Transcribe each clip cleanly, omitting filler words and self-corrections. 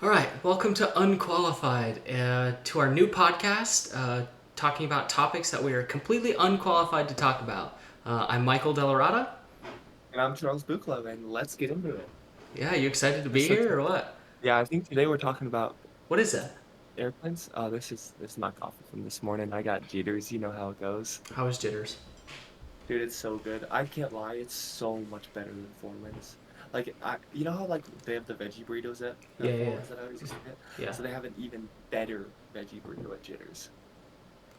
All right, welcome to Unqualified, to our new podcast, talking about topics that we are completely unqualified to talk about. I'm Michael Delarada. And I'm Charles Bukla, and let's get into it. Yeah, you excited to be So, here or what? yeah, I think today we're talking about What is that? airplanes. This is my coffee from this morning. I got jitters. You know how it goes, How was jitters? dude. It's so good. I can't lie. It's so much better than Foreman's. You know how like they have the veggie burritos at Yeah, yeah, Foreman's that I always used to get. yeah. So they have an even better veggie burrito at Jitters.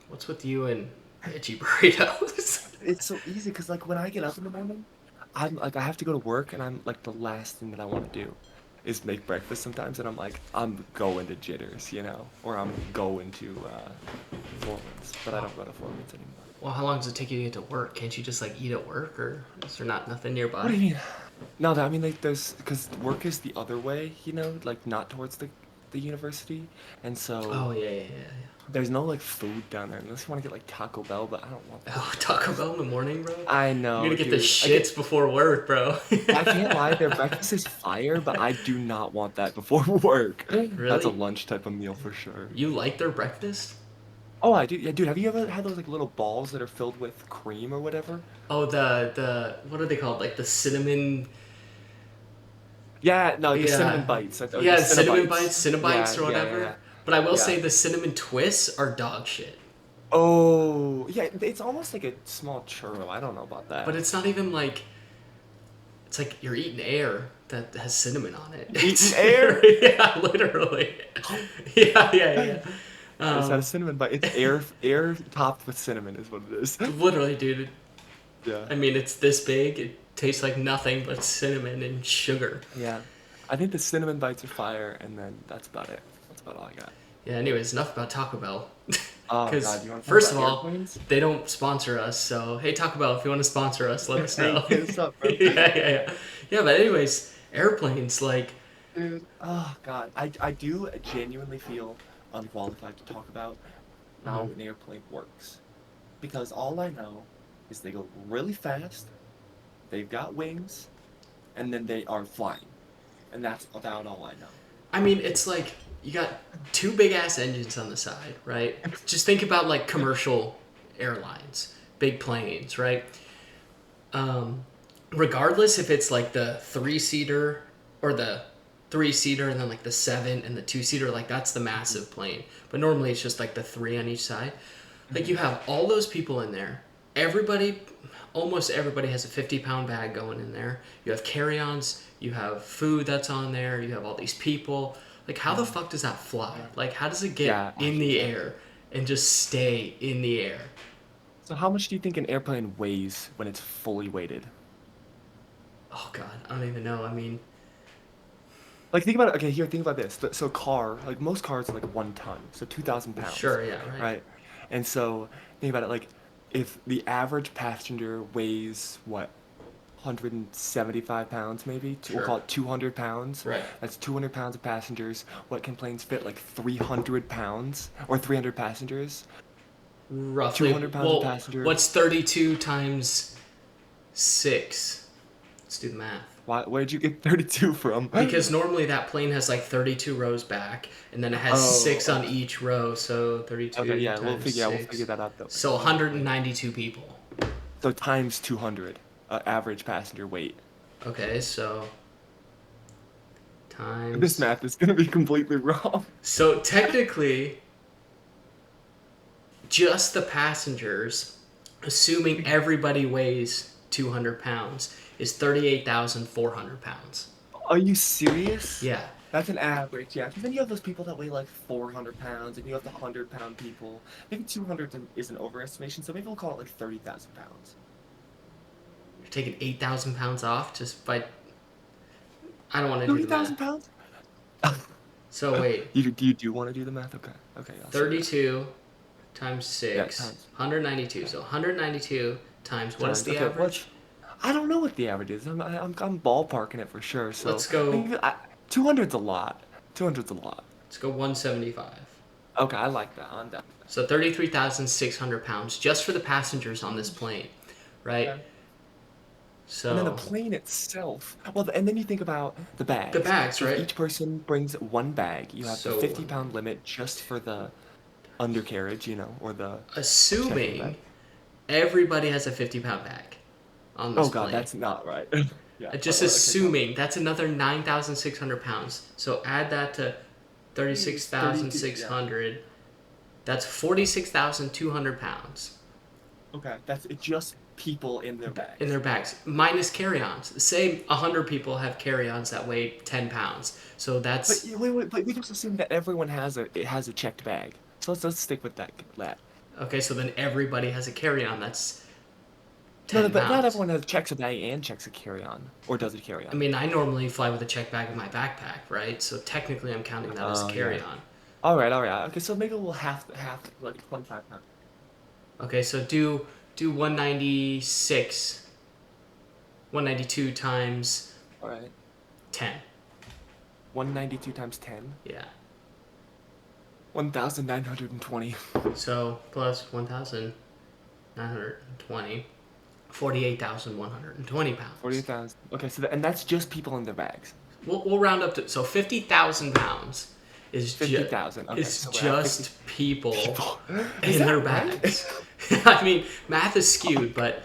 What's with you and veggie burritos? It's so easy because like when I get up in the morning, I'm like I have to go to work, and I'm like the last thing that I want to do is make breakfast sometimes, and I'm like I'm going to Jitters, or I'm going to Foreman's, but I Wow. don't go to Foreman's anymore. Well, how long does it take you to get to work? Can't you just like eat at work, or is there not nothing What nearby? do you mean? No, I mean like there's because work is the other way, like not towards the university, and so Oh yeah, yeah, yeah. there's no like food down there unless you want to get like Taco Bell, but I don't want Oh, that. Taco Bell in the morning, bro. I You're know, gonna get the dude. I get shits before work, bro. I can't lie, their breakfast is fire, but I do not want that before work. That's a Really? lunch type of meal for sure. You like their breakfast? Oh, I do. Yeah, dude, have you ever had those like little balls that are filled with cream or whatever? Oh, the what are they called? Like the cinnamon. Yeah, no, like the cinnamon Yeah, bites, or the yeah, cinnamon bites, Cinnabites. cinnabites Yeah, or yeah, yeah, whatever. yeah. But I will say Yeah. the cinnamon twists are dog shit. Oh, yeah, it's almost like a small churro. I don't know about But that. it's not even like it's like you're eating air that has cinnamon on it. Eating It's air? yeah, literally. Yeah, yeah, yeah. I just had a Um, cinnamon bite. It's air topped with cinnamon is what it is. literally, dude. Yeah. I mean, it's this big. It tastes like nothing but cinnamon and sugar. Yeah. I think the cinnamon bites are fire, and then that's about it. That's about all I got. Yeah, anyways, enough about Taco Bell. Oh God, Because, you want to talk first about of all, airplanes? they don't sponsor us. So, hey, Taco Bell, if you want to sponsor us, let us Hey, know. hit us up, Yeah, bro. yeah, yeah. Yeah, but, anyways, airplanes, like, Dude, oh God, I do genuinely feel unqualified to talk about how um, an airplane works because all I know is they go really fast, they've got wings, and then they are flying, and that's about all I know. I mean, it's like you got two big ass engines on the side, right? Just think about like commercial airlines, big planes, right? Um, Regardless if it's like the three seater or the three seater and then like the seven and the two seater, like that's the Mhm, massive plane. But normally it's just like the three on each side. Like you mhm. have all those people in there. Everybody, almost everybody has a 50-pound bag going in there. You have carry ons, you have food that's on there, you have all these people. Like, how the Mhm. fuck does that fly? Like, how does it get Yeah, in the exactly. air and just stay in the air? So how much do you think an airplane weighs when it's fully weighted? Oh, God, I don't even know. I mean, Like think about it. Okay, here, think about this. So a car, like most cars are like 1 ton, so 2,000 pounds, sure, yeah, right. right? And so think about it, like if the average passenger weighs what, 175 pounds maybe? We'll Sure, call it 200 pounds. right. That's 200 pounds of passengers. What can planes fit? Like 300 pounds or 300 passengers? Roughly. 200 pounds of Well, passenger. what's 32 times 6? Let's do the math. Where'd you get 32 from? Because normally that plane has like 32 rows back, and then it has Oh, 6 on okay. each row, so Okay, 32 yeah, times we'll figure 6. that out though. So 192 people. So times 200, average passenger weight. Okay, so This times. math is gonna be completely wrong. So technically, just the passengers, assuming everybody weighs 200 pounds, is 38,400 pounds. Are you serious? Yeah. That's an average, yeah. Because then you have those people that weigh like 400 pounds, and you have the 100-pound people. Maybe 200 is an overestimation, so maybe we'll call it like 30,000 pounds. You're taking 8,000 pounds off just by. I don't want to do the 30,000 math. pounds? So wait, You do want to do the math? Okay. Okay, I'll say that. 32 times Yeah, 6, times. 192. So 192 times what is Times. the Okay, average? I don't know what the average is. I'm ballparking it for sure. So Let's go. maybe 200's a lot. 200's a lot. Let's go 175. Okay, I like that. I'm down. So 33,600 pounds just for the passengers on this plane, right? Okay. And then the So plane itself. Well, and then you think about the the bags. bags, If right? each person brings one bag, you have the So 50-pound limit just for the undercarriage, or the check-in bag. assuming everybody has a 50-pound bag on this Oh God, plane. that's not right. Yeah. Just Okay, tell me. assuming that's another 9,600 pounds. So add that to It's 32. Yeah. 36,600. That's 46,200 pounds Okay, that's just people in their in their bags. Okay. bags, minus carry ons. Say 100 people have carry ons that weigh 10 pounds. So But that's, wait, but we just assume that everyone has a checked bag. So let's stick with that. okay, so then everybody has a carry on that's No, no, 10 but not pounds. everyone has checks a bag and checks a carry-on, or does a I carry-on. mean, I normally fly with a check bag in my backpack, right? So technically I'm counting that as a Oh carry yeah. on. All right. Okay, so maybe we'll half like 25 pounds. Okay, so do 196, 192 times All right. 10. 192 times 10. Yeah. 1,920. So plus 1,920, 48,120 pounds. 48,000. Okay, so and that's just people in their bags. We'll round up to, so 50,000 pounds is just 50,000. Okay, is so we're at 50 just people people. Is in that their right? bags. I mean, math is skewed, but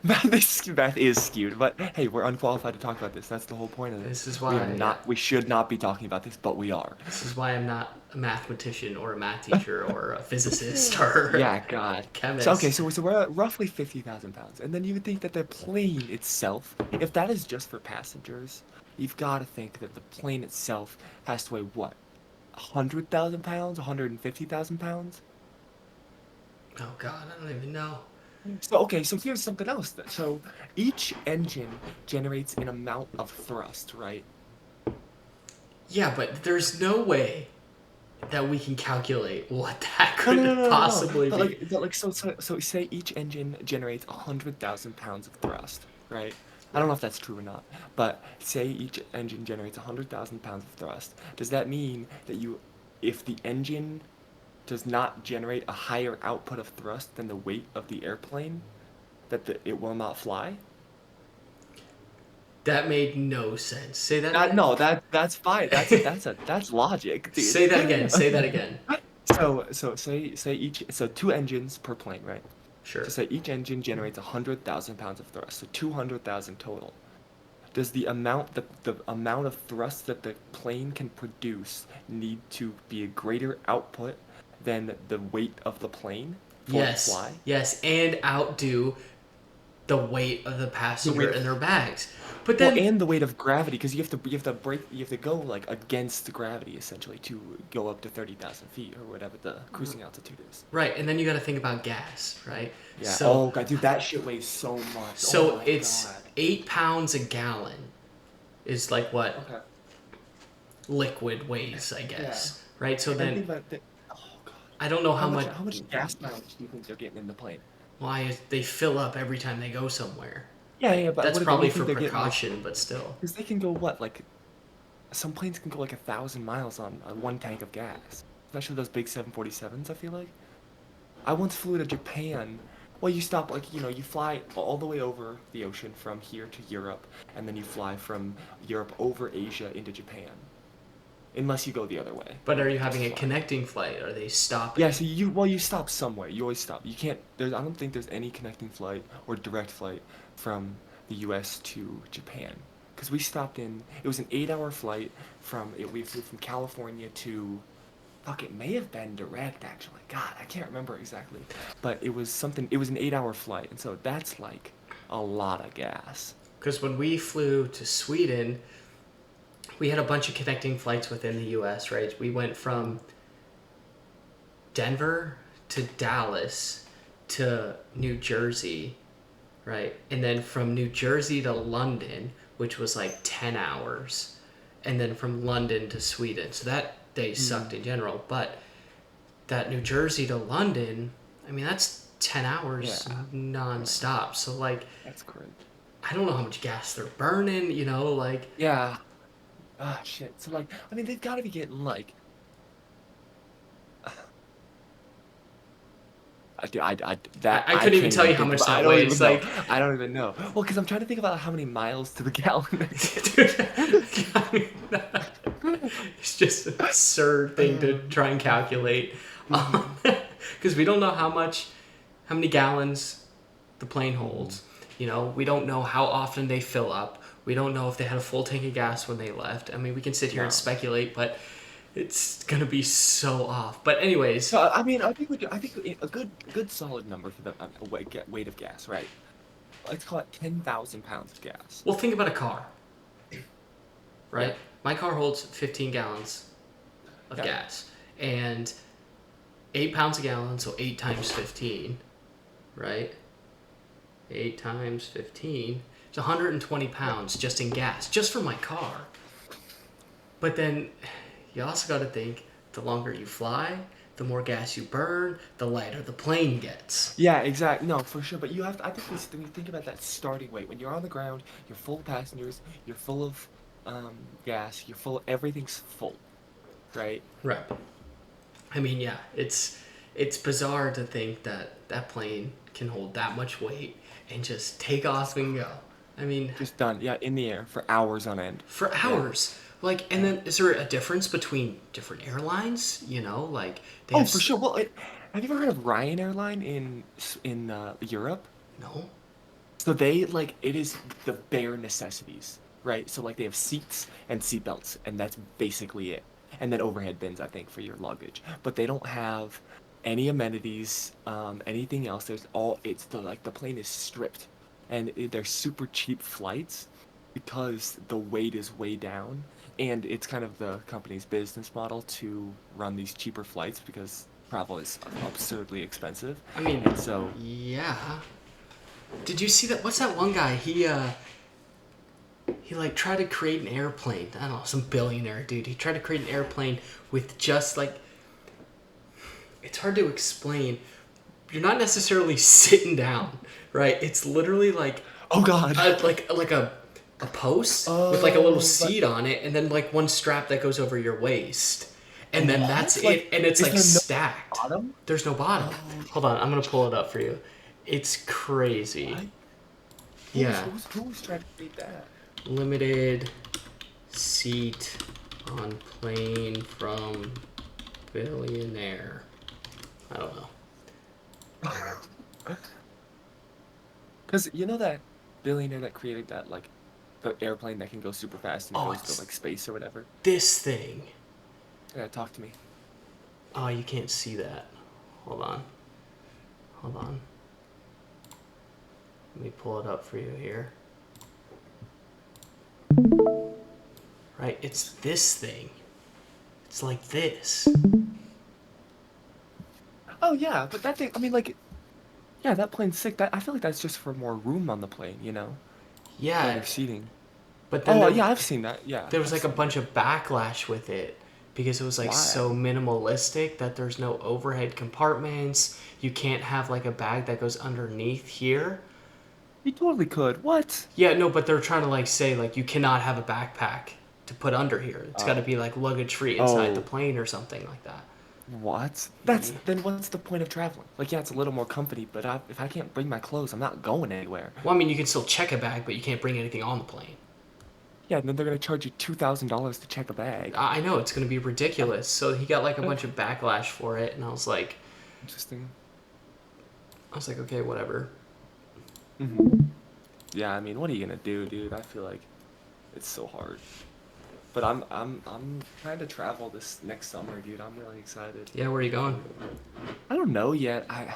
Math is skewed, but hey, we're unqualified to talk about this. That's the whole point of this this. is We are why, yeah, not, we should not be talking about this, but we are. this is why I'm not a mathematician or a math teacher or a physicist or a Yeah, God. So okay, chemist. so we're at roughly 50,000 pounds, and then you would think that the plane itself, if that is just for passengers, you've got to think that the plane itself has to weigh what, 100,000 pounds, 150,000 pounds? Oh God, I don't even know. So okay, so here's something else then. So each engine generates an amount of thrust, right? Yeah, but there's no way that we can calculate what that No, no, no, could no, no, no. possibly But be. so say each engine generates 100,000 pounds of thrust, right? I don't Right. know if that's true or not, but say each engine generates 100,000 pounds of thrust. Does that mean that if the engine does not generate a higher output of thrust than the weight of the airplane, it will not fly? That made no sense. Say that again. No, that's fine. That's logic, dude. Say that again. Say that again. So say so two engines per plane, right? So Sure. say each engine generates 100,000 pounds of thrust, so 200,000 total. Does the amount of thrust that the plane can produce need to be a greater output than the weight of the plane for it to Yes. fly? Yes. And outdo the weight of the The passenger weight in of their bags. But Well, then, and the weight of gravity, because you have to go like against gravity essentially to go up to 30,000 feet or whatever the cruising altitude is. right. And then you got to think about gas, right? Yeah. So, Oh God, dude, that shit weighs so much. Oh so my it's God. 8 pounds a gallon is like what Okay. liquid weighs, I Yeah. guess. Right. So And then think about that. Oh God. I don't know how much. How much gas mileage do you think they're getting in the plane? Why they fill up every time they go somewhere. Yeah, but That's what do probably you for think they're getting like? precaution, but still. Because they can go what like some planes can go like 1,000 miles on one tank of gas, especially those big 747s. I feel like. I once flew to Japan. Well, you stop like you fly all the way over the ocean from here to Europe, and then you fly from Europe over Asia into Japan. Unless you go the other way, But are and you you just having a fly. connecting flight? Are they Yeah, stopping? so you stop somewhere. You always stop. You can't. I don't think there's any connecting flight or direct flight from the U.S. to Japan. Because we stopped in. It was an 8-hour flight we flew from California to. Fuck, it may have been direct actually. God, I can't remember exactly. But it was something. It was an 8-hour flight, and so that's like a lot of gas. Because when we flew to Sweden, we had a bunch of connecting flights within the U.S. Right? We went from Denver to Dallas to New Jersey, right? And then from New Jersey to London, which was like 10 hours. And then from London to Sweden. So that day sucked Mm, in general. But that New Jersey to London, I mean, that's 10 hours yeah, right. nonstop. So, like, That's great. I don't know how much gas they're burning, like, Yeah. Ah, shit. So like, I mean, they've got to be getting like I I couldn't even can't tell even you how think much about. I that don't even weighs. know. Like, I don't even know. Well, because I'm trying to think about how many miles to the gallon. dude, I mean, it's just an absurd thing to try and calculate. Mm-hmm. Because we don't know how many gallons the plane Mm-hmm. holds. You know, we don't know how often they fill up. We don't know if they had a full tank of gas when they left. I mean, we can sit here and No. speculate, but it's gonna be so off. But anyways, So I mean, I think a good solid number for the weight of gas, right? Let's call it 10,000 pounds of gas. we'll think about a car, Yeah. right? My car holds 15 gallons of Yeah. gas, and 8 pounds a gallon, so 8 times 15, right? 8 times 15. It's 120 pounds just in gas, just for my car. But then you also got to think the longer you fly, the more gas you burn, the lighter the plane gets. Yeah, exactly. No, for sure. But you have to, I think when you think about that starting weight, when you're on the ground, you're full of passengers, you're full of gas, you're full, everything's full, right? Right. I mean, yeah, it's bizarre to think that that plane can hold that much weight and just take Just off and go. I mean, just done. Yeah, in the air for hours on end. for Yeah. hours. Like, and Yeah. then is there a difference between different airlines? You know, like they Oh, have for sure. Well, have you ever heard of Ryan Airline in Europe? no. So they like it is the bare necessities, right? So like they have seats and seat belts, and that's basically it. And then overhead bins, I think, for your luggage. But they don't have any amenities, anything else. There's all it's the like the plane is stripped, and they're super cheap flights because the weight is way down, and it's kind of the company's business model to run these cheaper flights because travel is absurdly expensive, I mean, and so. yeah. Did you see that? What's that one guy? He like tried to create an airplane. I don't know, some billionaire dude. He tried to create an airplane with just like it's hard to explain. You're not necessarily sitting down, right? It's literally like Oh God. a post with like a little Oh, but seat on it, and then like one strap that goes over your waist, and then that's what? Like, it. And it's is like there no stacked. bottom? There's no bottom. Oh, Hold on, I'm gonna pull it up for you. It's crazy. what? Yeah, Who was trying to beat that? limited seat on plane from billionaire. I don't know. Because you know that billionaire that created that like the airplane that can go super fast and Oh, goes to it's like space or whatever. this thing. Yeah, talk to me. Oh, you can't see that. Hold on. Hold on. Let me pull it up for you here. Right, it's this thing. It's like this. Oh yeah, but that thing. I mean, like, yeah, that plane's sick. That I feel like that's just for more room on the plane, Yeah, better seating. but then Oh there yeah, I've seen that. Yeah, there was I've like a seen bunch that. of backlash with it because it was like so Why? minimalistic that there's no overhead compartments. You can't have like a bag that goes underneath here. You totally could. What? Yeah, no, but they're trying to like say like you cannot have a backpack to put under here. It's got to Oh. be like luggage free inside the Oh. plane or something like that. What? That's then what's the point of traveling? Like, yeah, it's a little more comfy, but if I can't bring my clothes, I'm not going anywhere. Well, I mean, you can still check a bag, but you can't bring anything on the plane. Yeah, and then they're gonna charge you $2,000 to check a bag. I know it's going to be ridiculous. So he got like a bunch of backlash for it, and Interesting. I was like, okay, whatever. Yeah, I mean, what are you gonna do, dude? I feel like it's so hard. But I'm trying to travel this next summer, dude. I'm really excited. Yeah, where are you going? I don't know yet. I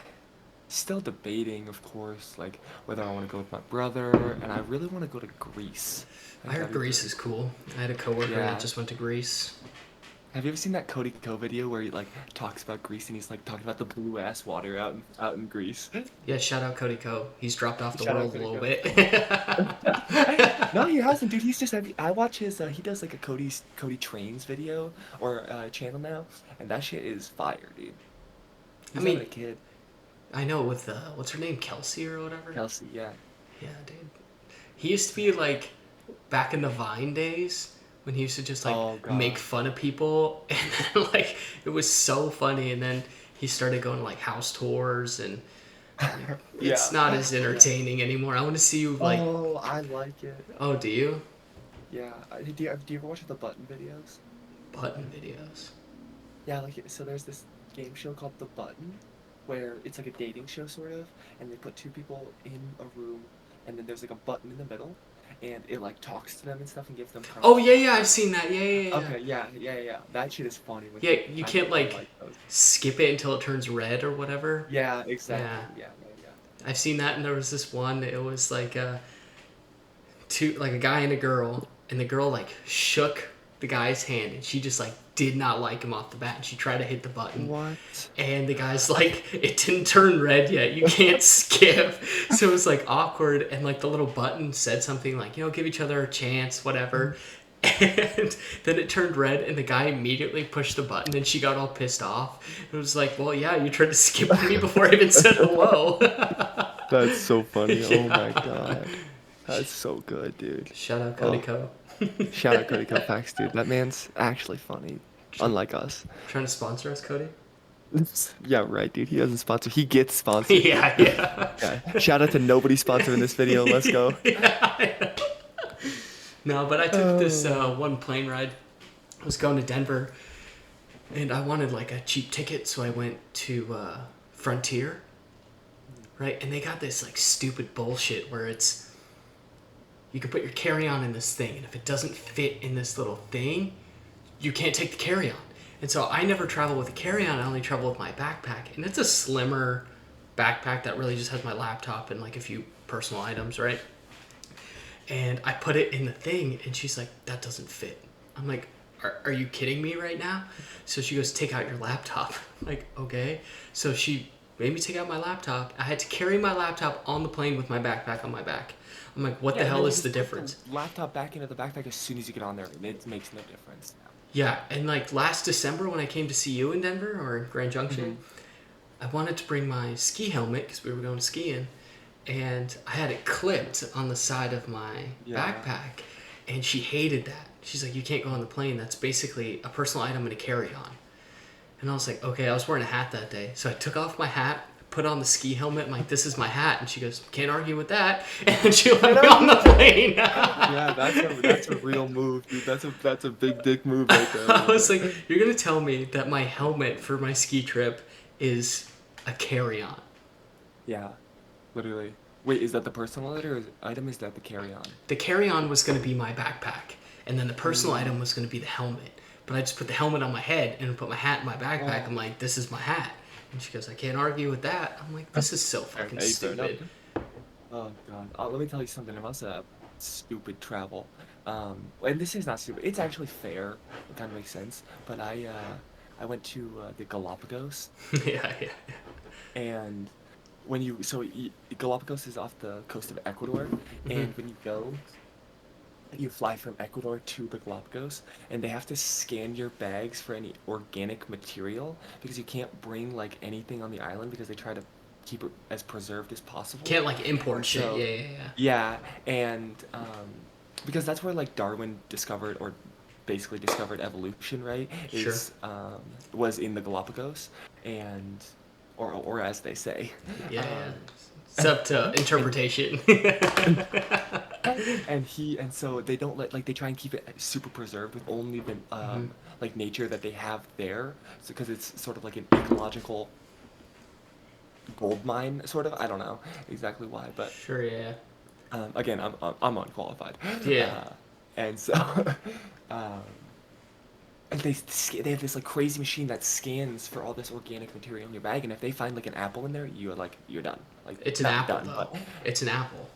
still debating, of course, like whether I want to go with my brother, and I really want to go to Greece. I I think heard that'd be Greece really is cool. cool. I had a coworker that Yeah. just went to Greece. Have you ever seen that Cody Co video where he like talks about Greece and he's like talking about the blue ass water out in Greece? Yeah, shout out Cody Ko. He's dropped off the Shout out world a Cody little Co. bit. No, he hasn't, dude. He's just I watch his he does like a Cody Trains video or channel now, and that shit is fire, dude. I He's having mean, a kid, I know with what's her name, Kelsey or whatever. Kelsey. Yeah. Yeah, dude. He used to be like back in the Vine days when he used to just like Oh make God. fun of people, and then like it was so funny. And then he started going to like house tours, and it's Yeah. not as Yeah. entertaining anymore. I want to see you like, Oh, I like it. oh, do you? Yeah. Do you ever watch the button videos? Button videos. Yeah, like so there's this game show called The Button where it's like a dating show sort of, and they put two people in a room and then there's like a button in the middle and it like talks to them and stuff and gives them Oh prompts and yeah, yeah, I've whatnot. seen that. Yeah, yeah, yeah. Okay, yeah. That shit is funny when Yeah, people you I can't I like like those. skip it until it turns red or whatever. Yeah, Yeah, exactly. Yeah. I've seen that, and there was this one. It was like two, like a guy and a girl, and the girl like shook the guy's hand, and she just like did not like him off the bat, and she tried to hit the button, What? and the guy's like, it didn't turn red yet, you can't skip. So it was like awkward, and like the little button said something like, give each other a chance, whatever. And then it turned red, and the guy immediately pushed the button, and she got all pissed off. It was like, well, yeah, you tried to skip me before I even said hello. That's so funny. Oh my Yeah. God. That's so good, dude. Shout out Cody Oh, Co. shout out Cody Kofax, dude. That man's actually funny, unlike us. Trying to sponsor us, Cody? Yeah, right, dude. He doesn't sponsor. He gets sponsored. Yeah, yeah. Yeah. Shout out to nobody sponsoring this video. Let's go. Yeah. No, but I took this Oh. one plane ride. I was going to Denver, and I wanted like a cheap ticket, so I went to Frontier, right? And they got this like stupid bullshit where it's you can put your carry-on in this thing, and if it doesn't fit in this little thing, you can't take the carry-on. And so I never travel with a carry-on. I only travel with my backpack, and it's a slimmer backpack that really just has my laptop and like a few personal items, right? And I put it in the thing, and she's like, that doesn't fit. I'm like, are you kidding me right now? So she goes, take out your laptop. I'm like, okay. So she made me take out my laptop. I had to carry my laptop on the plane with my backpack on my back. I'm like, what Yeah, the and hell then you is the just put difference? the laptop back into the backpack as soon as you get on there. It makes no difference. Yeah, and like last December when I came to see you in Denver or in Grand Junction, I wanted to bring my ski helmet because we were going skiing, and I had it clipped on the side of my Yeah. backpack, and she hated that. She's like, you can't go on the plane. That's basically a personal item and a carry-on. And I was like, okay, I was wearing a hat that day. So I took off my hat, put on the ski helmet. I'm like, this is my hat. And she goes, can't argue with that. And she let me on the plane. Yeah, that's a real move, dude. That's a big dick move right there. I was like, you're going to tell me that my helmet for my ski trip is a carry-on. Yeah, literally. Wait, is that the personal item? Is that the carry-on? The carry-on was going to be my backpack. And then the personal item was going to be the helmet. But I just put the helmet on my head and put my hat in my backpack. I'm like, this is my hat. And she goes, I can't argue with that. I'm like, this is so fucking Hey, fair enough. stupid. Oh God. Let me tell you something about stupid travel. And this is not stupid. It's actually fair. It kind of makes sense. But I went to the Galapagos, Yeah, yeah. and Galapagos is off the coast of Ecuador, and when you go, you fly from Ecuador to the Galapagos, and they have to scan your bags for any organic material because you can't bring like anything on the island because they try to keep it as preserved as possible. Can't like import shit. So, Yeah, yeah, yeah. yeah, and because that's where like Darwin discovered or basically discovered evolution, right? Sure. Was in the Galapagos, and or as they say. Yeah, yeah. Um, It's up to interpretation. and so they don't let like they try and keep it super preserved with only the like nature that they have there, so because it's sort of like an ecological gold mine, sort of. I don't know exactly why, but Sure, yeah. again, I'm unqualified. Yeah. And so um, and they have this like crazy machine that scans for all this organic material in your bag, and if they find like an apple in there, you're done. Like It's an not apple, done, though. but what It's an apple.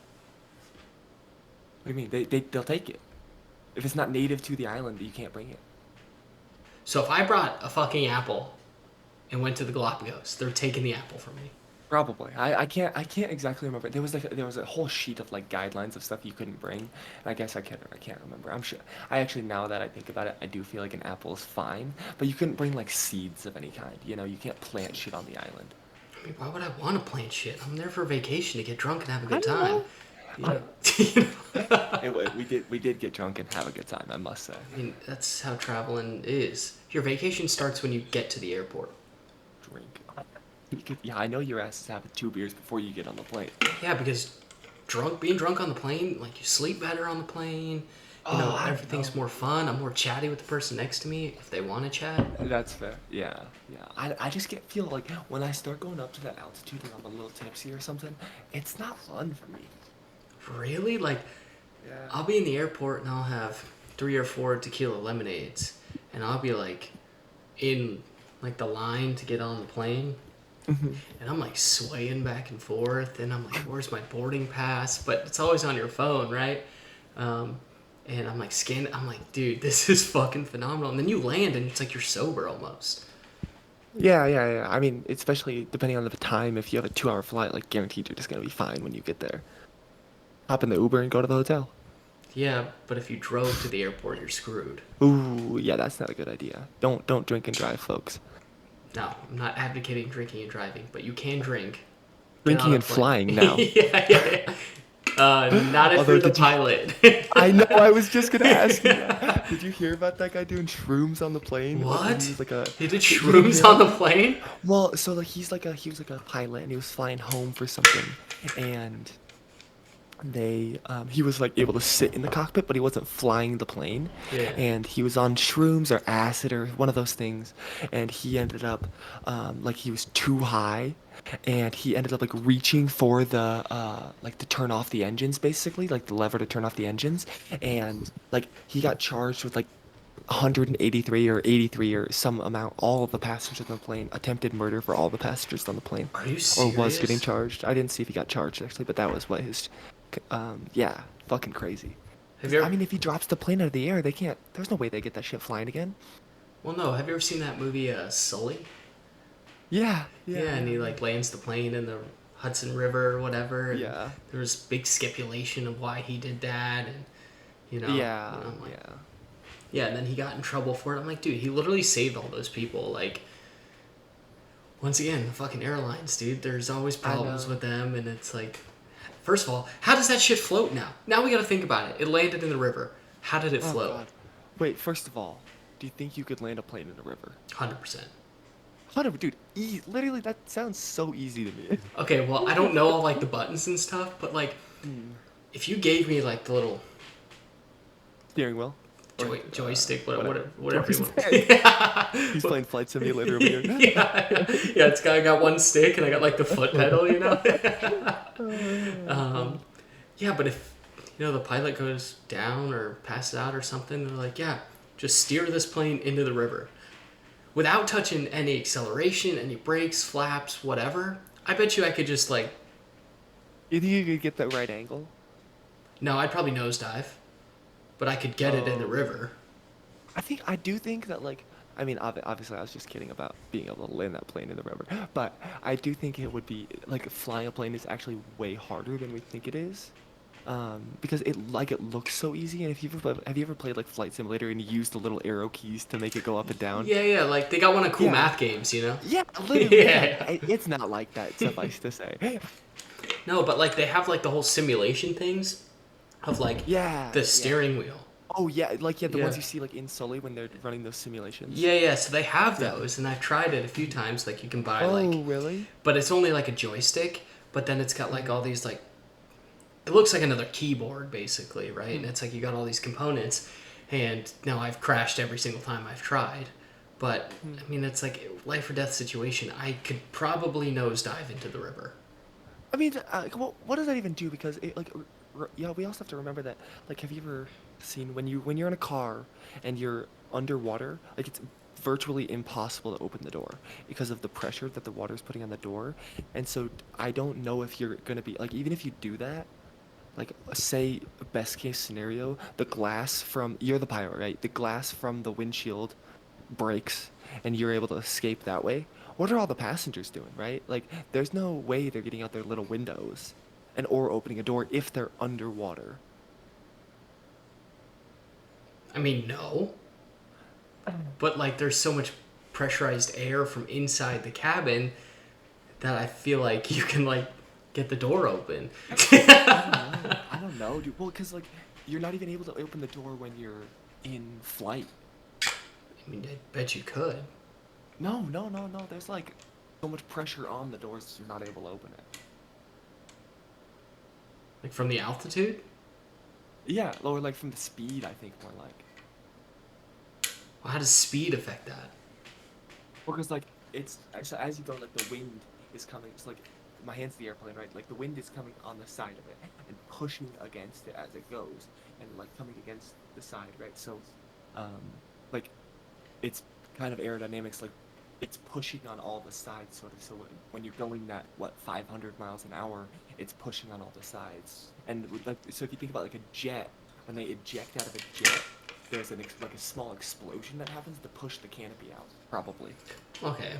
do you mean? They'll take it. If it's not native to the island, you can't bring it. So if I brought a fucking apple and went to the Galapagos, they're taking the apple from me. Probably. I can't exactly remember. There was a whole sheet of like guidelines of stuff you couldn't bring. And I guess I can't remember. I'm sure I actually now that I think about it, I do feel like an apple is fine, but you couldn't bring like seeds of any kind. You can't plant shit on the island. I mean, why would I want to plant shit? I'm there for vacation to get drunk and have a good don't time. know. You know? We did get drunk and have a good time, I must say. I mean, that's how traveling is. Your vacation starts when you get to the airport. drink. Yeah, I know your ass is having 2 beers before you get on the plane. Yeah, because being drunk on the plane, like you sleep better on the plane. You Oh, know, I don't everything's know. more fun. I'm more chatty with the person next to me if they want to chat. That's fair. Yeah, yeah. I just get feel like when I start going up to that altitude and I'm a little tipsy or something, it's not fun for me. Really? Like, Yeah. I'll be in the airport and I'll have 3 or 4 tequila lemonades, and I'll be like in like the line to get on the plane, Hmm. and I'm like swaying back and forth, and I'm like, where's my boarding pass? But it's always on your phone, right? Um, and I'm like scanning. I'm like, dude, this is fucking phenomenal. And then you land, and it's like you're sober almost. Yeah, yeah, yeah. I mean, especially depending on the time, if you have a 2-hour flight, like guaranteed you're just gonna be fine when you get there. Hop in the Uber and go to the hotel. Yeah, but if you drove to the airport, you're screwed. Ooh, yeah, that's not a good idea. Don't drink and drive, folks. No, I'm not advocating drinking and driving, but you can drink. Get on Drinking a and plane. flying now. Yeah, yeah, yeah. Not if Although, you're the did you? pilot. I know, I was just gonna ask you that. Did you hear about that guy doing shrooms on the plane when he What? was like a? He did You didn't shrooms hear on about the that? plane? Well, so like he was like a pilot and he was flying home for something, and he was like able to sit in the cockpit, but he wasn't flying the plane, Yeah. and he was on shrooms or acid or one of those things, and he ended up like he was too high, and he ended up like reaching for the like to turn off the engines, basically like the lever to turn off the engines, and like he got charged with like 183 or 83 or some amount, all of the passengers on the plane, attempted murder for all the passengers on the plane, Are you or was getting serious? charged. I didn't see if he got charged actually, but that was what his, yeah, fucking crazy. Have Because you I ever? mean, if he drops the plane out of the air, they can't. There's no way they get that shit flying again. Well, no. Have you ever seen that movie, Sully? Yeah, yeah, Yeah, and yeah, he yeah. like lands the plane in the Hudson River or whatever, and Yeah, there was big stipulation of why he did that, and yeah, I'm like, yeah. yeah, and then he got in trouble for it. I'm like, dude, he literally saved all those people. Like, once again, the fucking airlines, dude. There's always I problems know. with them, and it's like, first of all, how does that shit float now? Now we got to think about it. It landed in the river. How did it Oh float? God. Wait, first of all, do you think you could land a plane in a river? 100%. 100, dude. Literally, that sounds so easy to me. Okay, well, I don't know all like the buttons and stuff, but like, Hmm. if you gave me like the little Steering wheel, or joystick, whatever. whatever you want. Joystick. He's playing Flight Simulator over here. Yeah, I got one stick and I got like the foot pedal, you know. Oh um, God. yeah, but if the pilot goes down or passes out or something, they're like, yeah, just steer this plane into the river without touching any acceleration, any brakes, flaps, whatever. I bet you I could just like, You think you could get that right angle? no, I'd probably nosedive, but I could get it in the Oh. river. I do think that like I mean obviously I was just kidding about being able to land that plane in the river, but I do think it would be like flying a plane is actually way harder than we think it is. Because it looks so easy, and if have you ever played like Flight Simulator and you use the little arrow keys to make it go up and down? Yeah, yeah, like they got one of cool Yeah. math games, you know? Yeah, literally, yeah. Yeah. It's not like that, suffice to say. No, but like they have like the whole simulation things of like Yeah, the yeah. steering wheel. Oh yeah, like yeah, the Yeah. ones you see like in Sully when they're running those simulations. Yeah, yeah, so they have Yeah. those and I've tried it a few times. Like you can buy like Oh, really? but it's only like a joystick, but then it's got like all Mm. these like it looks like another keyboard basically, right? And Hmm. it's like you got all these components and now I've crashed every single time I've tried. But Hmm. I mean it's like life or death situation. I could probably nosedive into the river. I mean, what does that even do? Because yeah, we also have to remember that. Like, have you ever seen when you're in a car and you're underwater? Like, it's virtually impossible to open the door because of the pressure that the water is putting on the door. And so I don't know if you're gonna be like, even if you do that, like, say best case scenario, the glass from you're the pilot, right? The glass from the windshield breaks and you're able to escape that way. What are all the passengers doing, right? Like, there's no way they're getting out their little windows and or opening a door if they're underwater. I mean, no. But like there's so much pressurized air from inside the cabin that I feel like you can like get the door open. I don't know. I don't know, dude. Well, because like you're not even able to open the door when you're in flight. I mean, I bet you could. No, no, no, no. There's like so much pressure on the doors, you're not able to open it. Like from the altitude? Yeah, or like from the speed, I think more like. Well, how does speed affect that? Because like it's so as you go, like the wind is coming. It's like my hand's the airplane, right? Like the wind is coming on the side of it and pushing against it as it goes, and like coming against the side, right? So, um, like it's kind of aerodynamics, like it's pushing on all the sides, sort of. So when you're going that 500 miles an hour, it's pushing on all the sides. And like so, if you think about like a jet, when they eject out of a jet, there's like a small explosion that happens to push the canopy out, probably. Okay,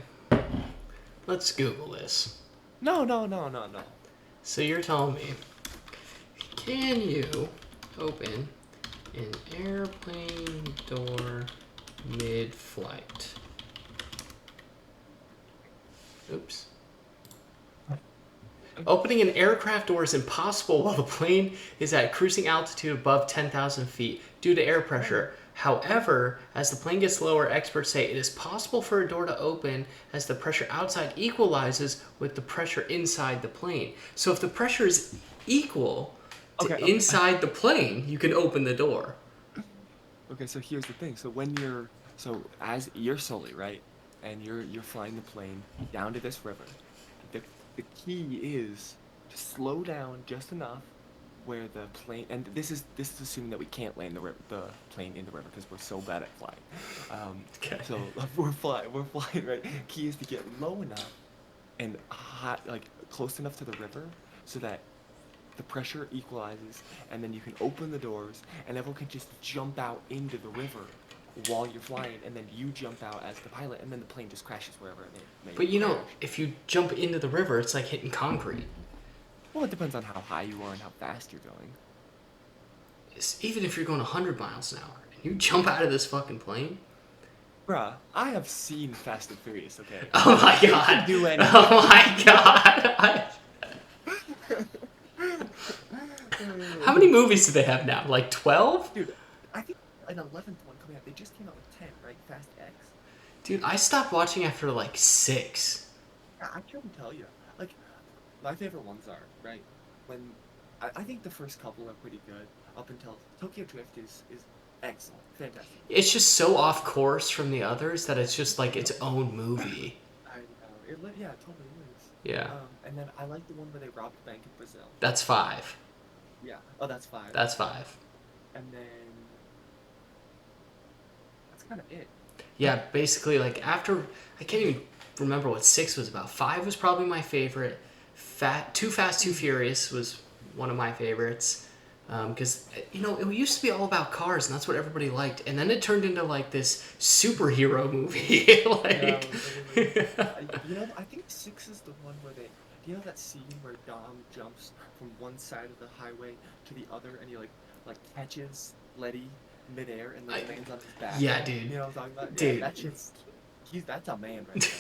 let's Google this. No, no, no, no, no. So you're telling me, can you open an airplane door mid-flight? Oops. Opening an aircraft door is impossible while the plane is at cruising altitude above 10,000 feet due to air pressure. However, as the plane gets lower, experts say it is possible for a door to open as the pressure outside equalizes with the pressure inside the plane. So if the pressure is equal to Okay, inside the plane, you can open the door. okay. So here's the thing. So when you're as you're Sully, right, and you're flying the plane down to this river, the the key is to slow down just enough where the plane, and this is assuming that we can't land the plane in the river because we're so bad at flying. Okay. So we're flying, right? Key is to get low enough and hot, like close enough to the river so that the pressure equalizes, and then you can open the doors, and everyone can just jump out into the river while you're flying, and then you jump out as the pilot, and then the plane just crashes wherever it may But you know, crash. if you jump into the river, it's like hitting concrete. Well, it depends on how high you are and how fast you're going. Even if you're going 100 miles an hour and you jump out of this fucking plane. Bruh, I have seen Fast and Furious, okay? Oh my You god. can do anything. Oh my god. How many movies do they have now? Like 12? Dude, I think an 11th one coming out. They just came out with 10, right? Fast X. Dude, I stopped watching after like 6. I couldn't tell you. Like, my favorite ones are, right? When I think the first couple are pretty good, up until Tokyo Drift is excellent, fantastic. It's just so off course from the others that it's just like its own movie. I know. Yeah, it totally is. Yeah. And then I like the one where they robbed a bank in Brazil. That's 5. Yeah. Oh, that's 5. That's 5. And then that's kind of it. Yeah, basically, like after. I can't even remember what 6 was about. 5 was probably my favorite. Too Fast, Too Furious was one of my favorites. Because, you know, it used to be all about cars, and that's what everybody liked. And then it turned into, like, this superhero movie. Like. You know, I think 6 is the one where you know that scene where Dom jumps from one side of the highway to the other, and he like catches Letty midair and like lands on his back. Yeah, dude. You know what I'm talking about? Dude. Yeah, that's a man right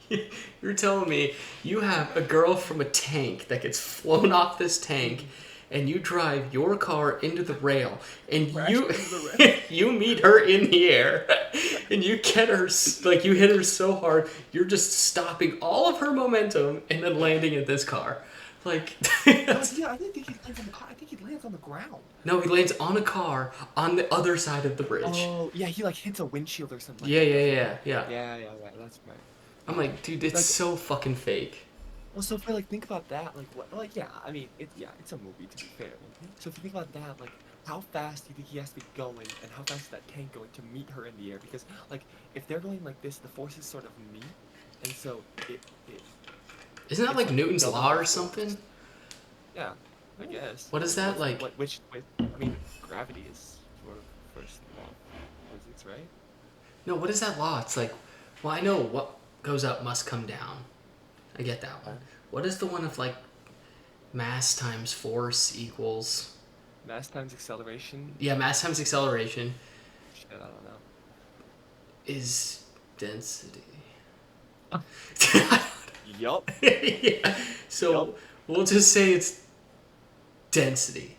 there. You're telling me you have a girl from a tank that gets flown off this tank, and you drive your car into the rail, and you meet her in the air, and you get her like you hit her so hard, you're just stopping all of her momentum and then landing in this car, like. Yeah, I think he lands on the ground. No, he lands on a car on the other side of the bridge. Oh, yeah, he like hits a windshield or something. Yeah. Yeah, that's right. I'm like, dude, it's Like, so fucking fake. well, so if I like think about that, like what, like yeah, I mean, it's a movie to be fair. So if you think about that, like how fast do you think he has to be going, and how fast is that tank going to meet her in the air? Because like if they're going like this, the forces sort of meet, and so it Isn't that it's like Newton's double law or force. something? Yeah, I guess. What is that like? I mean, gravity is sort of first law of physics, right? No, what is that law? It's like, well, I know what goes up must come down. I get that one. What is the one of like mass times force equals? Mass times acceleration. Yeah, mass times acceleration Shit, I don't know. is density. Yup. Yeah. So Yup. we'll just say it's density.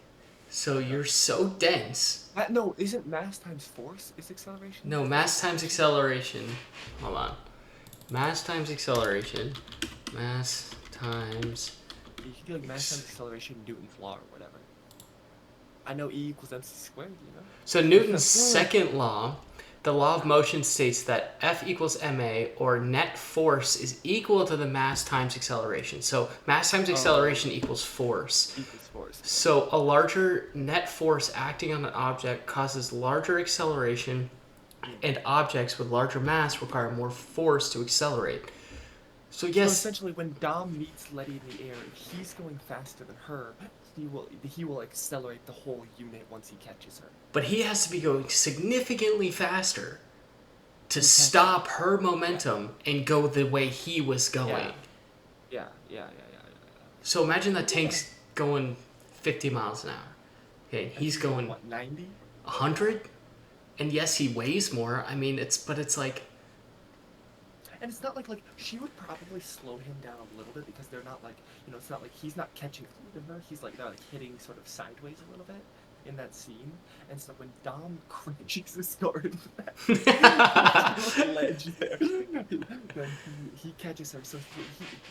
So you're so dense. No, isn't mass times force is acceleration? No, mass times acceleration. Hold on. Mass times acceleration. Mass times. You can do like mass times acceleration, Newton's law or whatever. I know E equals mc squared, So Newton's second law, the law of motion states that F equals ma, or net force is equal to the mass times acceleration. So mass times acceleration equals force. Equals force. So a larger net force acting on an object causes larger acceleration, and objects with larger mass require more force to accelerate. So yes, So essentially, when Dom meets Letty in the air, if he's going faster than her, he will accelerate the whole unit once he catches her. but he has to be going significantly faster to stop her momentum and go the way he was going. Yeah. So imagine that tank's going 50 miles an hour. Okay, he's going what, 90? 100? And yes, he weighs more. I mean, it's like, And it's not like she would probably slow him down a little bit because they're not like, it's not like he's not catching up with her. He's like they're like hitting sort of sideways a little bit in that scene. And so when Dom crunches his car into that ledge there, then he catches her. So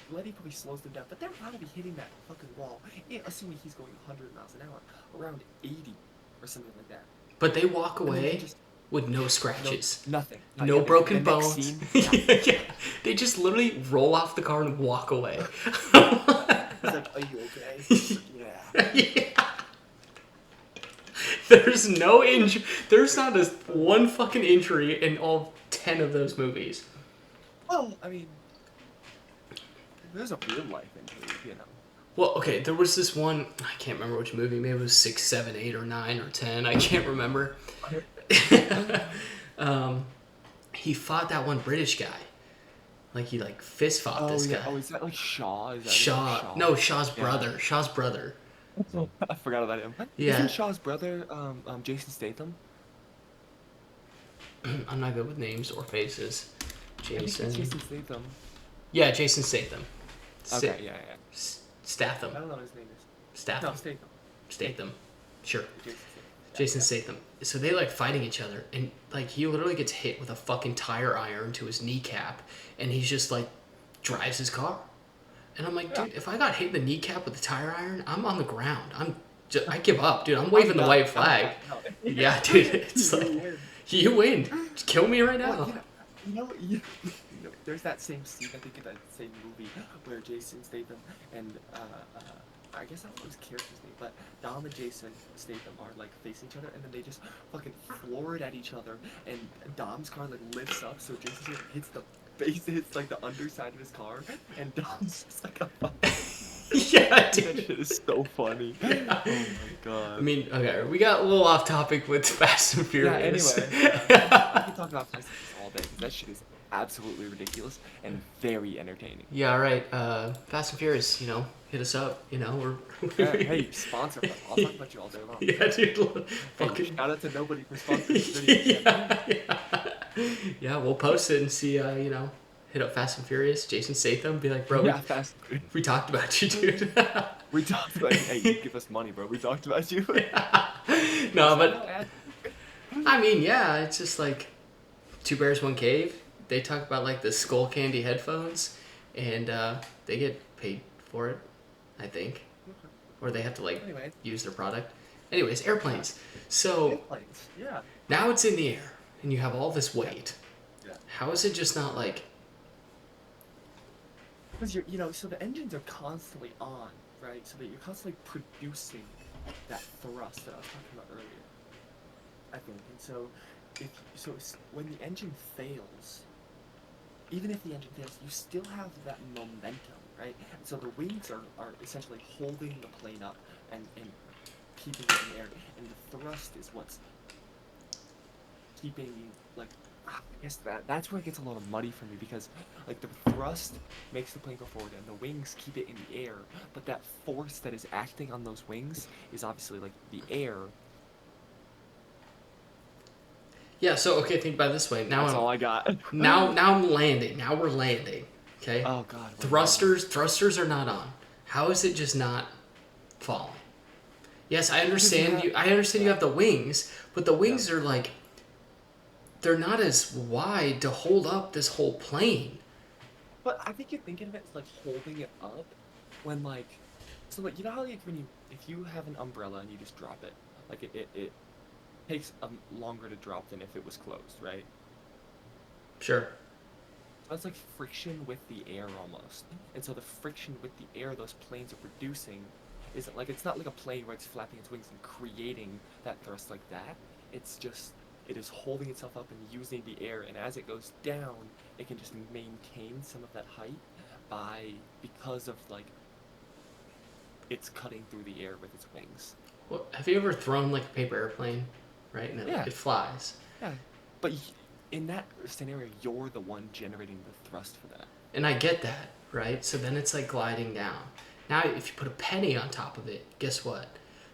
Letty probably slows them down, but they're probably hitting that fucking wall. Assuming he's going 100 miles an hour, around 80 or something like that. but they walk away with no scratches. Nothing. No broken the bones. Scene, Yeah. They just literally roll off the car and walk away. He's like, are you okay? Yeah. There's no injury. There's not one fucking injury in all 10 of those movies. Well, I mean, there's a real life injury, Well, okay, there was this one, I can't remember which movie, maybe it was 6, 7, 8, or 9, or 10, I can't remember. He fought that one British guy. Like, he, fist fought this guy. Oh, is that like Shaw? Is that Shaw. No, Shaw's brother. Yeah. Shaw's brother. I forgot about him. Yeah. Isn't Shaw's brother Jason Statham? I'm not good with names or faces. Jason Statham. Yeah, Jason Statham. Okay, yeah. Statham. I don't know what his name is. Statham. No, Statham. Statham. Sure. Jason Statham. So they fighting each other, and he literally gets hit with a fucking tire iron to his kneecap, and he's just drives his car. And I'm like, dude, if I got hit in the kneecap with a tire iron, I'm on the ground. I give up, dude. I'm waving the white flag. Yeah, dude. It's you win. Just kill me right now. Well, there's that same scene, I think, in that same movie where Jason Statham and I guess I don't know his character's name, but Dom and Jason Statham are facing each other, and then they just fucking floor it at each other, and Dom's car lifts up, so Jason Statham hits the underside of his car, and Dom's just yeah, dude. That shit is so funny. Yeah. Oh my god. I mean, okay, we got a little off topic with Fast and Furious. Yeah, anyway. I can talk about Fast and Furious all day, because that shit is absolutely ridiculous and very entertaining. Yeah, all right. Fast and Furious, hit us up. We're hey, sponsor us. I'll talk about you all day long. Yeah, dude. Hey, shout out to nobody for sponsoring this video. Yeah, we'll post it and see. Hit up Fast and Furious, Jason Statham, be like, bro, we talked about you, dude. We talked about you. Hey, you give us money, bro. We talked about you. No, but I mean, yeah, it's just Two Bears, One Cave. They talk about the skull candy headphones, and they get paid for it, I think, or they have to use their product. Anyways, airplanes. So yeah. Now it's in the air, and you have all this weight. Yeah. How is it just not Because so the engines are constantly on, right? So that you're constantly producing that thrust that I was talking about earlier, I think. And so, when the engine fails, even if the engine fails, you still have that momentum, right? And so the wings are essentially holding the plane up and keeping it in the air, and the thrust is what's keeping I guess that's where it gets a little muddy for me, because the thrust makes the plane go forward and the wings keep it in the air, but that force that is acting on those wings is obviously the air. Yeah, so okay, think about it this way. Now that's all I got. now I'm landing. Now we're landing. Okay? Oh god. Thrusters are not on. How is it just not falling? Yes, I understand you have the wings, but the wings are they're not as wide to hold up this whole plane. But I think you're thinking of it as like holding it up when like, so like you know how like when you if you have an umbrella and you just drop it, like it takes longer to drop than if it was closed, right? Sure. That's like friction with the air almost. And so the friction with the air those planes are producing isn't like it's not like a plane where it's flapping its wings and creating that thrust like that. It's just it is holding itself up and using the air, and as it goes down, it can just maintain some of that height by because of like it's cutting through the air with its wings. Well, have you ever thrown like a paper airplane, right? And Yeah, it flies. yeah. But in that scenario, you're the one generating the thrust for that. And I get that, right? So then it's like gliding down. Now, if you put a penny on top of it, guess what?